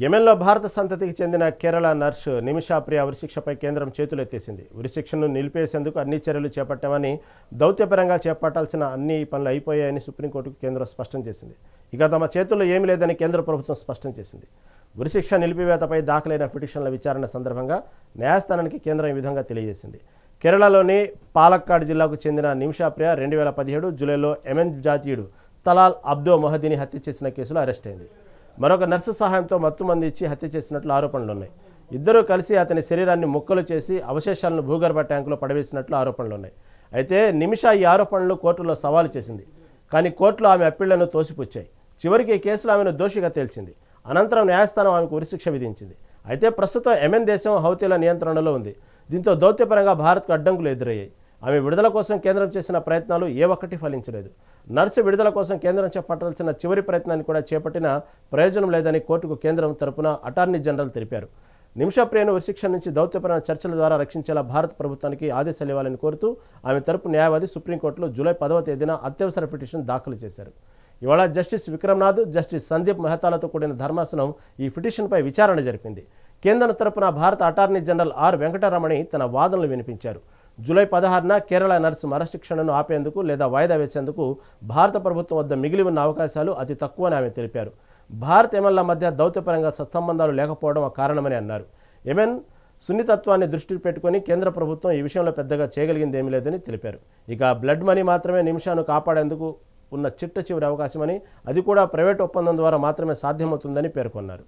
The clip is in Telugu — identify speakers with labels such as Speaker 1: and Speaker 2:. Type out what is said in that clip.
Speaker 1: యెమెన్లో భారత సంతతికి చెందిన కేరళ నర్సు నిమిషా ప్రియ ఉరిశిక్షపై కేంద్రం చేతులెత్తేసింది. ఉరిశిక్షను నిలిపేసేందుకు అన్ని చర్యలు చేపట్టామని, దౌత్యపరంగా చేపట్టాల్సిన అన్ని పనులు అయిపోయాయని సుప్రీంకోర్టుకు కేంద్రం స్పష్టం చేసింది. ఇక తమ చేతుల్లో ఏమీ లేదని కేంద్ర ప్రభుత్వం స్పష్టం చేసింది. ఉరిశిక్ష నిలిపివేతపై దాఖలైన పిటిషన్ల విచారణ సందర్భంగా న్యాయస్థానానికి కేంద్రం ఈ విధంగా తెలియజేసింది. కేరళలోని పాలక్కాడ్ జిల్లాకు చెందిన నిమిషా ప్రియ 2017 జూలైలో యెమెన్ జాతీయుడు తలాల్ అబ్దో మొహదీని హత్య చేసిన కేసులో అరెస్ట్ అయింది. మరొక నర్సు సహాయంతో మత్తుమంది ఇచ్చి హత్య చేసినట్లు ఆరోపణలున్నాయి. ఇద్దరూ కలిసి అతని శరీరాన్ని ముక్కలు చేసి అవశేషాలను భూగర్భ ట్యాంకులో పడవేసినట్లు ఆరోపణలున్నాయి. అయితే నిమిషా ఈ ఆరోపణలు కోర్టులో సవాలు చేసింది. కానీ కోర్టులో ఆమె అప్పీళ్లను తోసిపుచ్చాయి. చివరికి ఈ కేసులో ఆమెను దోషిగా తేల్చింది. అనంతరం న్యాయస్థానం ఆమెకు ఉరిశిక్ష విధించింది. అయితే ప్రస్తుతం యెమెన్ దేశం హౌతీల నియంత్రణలో ఉంది. దీంతో దౌత్యపరంగా భారత్కు అడ్డంకులు ఎదురయ్యాయి. ఆమె విడుదల కోసం కేంద్రం చేసిన ప్రయత్నాలు ఏ ఒక్కటి ఫలించలేదు. నర్సు విడుదల కోసం కేంద్రం చేపట్టాల్సిన చివరి ప్రయత్నాన్ని కూడా చేపట్టిన ప్రయోజనం లేదని కోర్టుకు కేంద్రం తరపున అటార్నీ జనరల్ తెలిపారు. నిమిషా ప్రియను ఉరిశిక్ష నుంచి దౌత్యపరమైన చర్చల ద్వారా రక్షించేలా భారత ప్రభుత్వానికి ఆదేశాలు ఇవ్వాలని కోరుతూ ఆమె తరపు న్యాయవాది సుప్రీంకోర్టులో జూలై 10వ తేదీన అత్యవసర పిటిషన్ దాఖలు చేశారు. ఇవాళ జస్టిస్ విక్రమ్నాథ్, జస్టిస్ సందీప్ మెహతాలతో కూడిన ధర్మాసనం ఈ పిటిషన్పై విచారణ జరిపింది. కేంద్రం తరపున భారత అటార్నీ జనరల్ ఆర్ వెంకటరమణి తన వాదనలు వినిపించారు. జూలై 16న కేరళ నర్సు మరణశిక్షణను ఆపేందుకు లేదా వాయిదా వేసేందుకు భారత ప్రభుత్వం వద్ద మిగిలి ఉన్న అవకాశాలు అతి తక్కువని ఆమె తెలిపారు. భారత్ యెమెన్ల మధ్య దౌత్యపరంగా సత్సంబంధాలు లేకపోవడం కారణమని అన్నారు. యెమెన్ సున్నితత్వాన్ని దృష్టి పెట్టుకుని కేంద్ర ప్రభుత్వం ఈ విషయంలో పెద్దగా చేయగలిగింది ఏమీ లేదని తెలిపారు. ఇక బ్లడ్ మనీ మాత్రమే నిమిషాను కాపాడేందుకు ఉన్న చిట్ట చివరి అవకాశమని, అది కూడా ప్రైవేట్ ఒప్పందం ద్వారా మాత్రమే సాధ్యమవుతుందని పేర్కొన్నారు.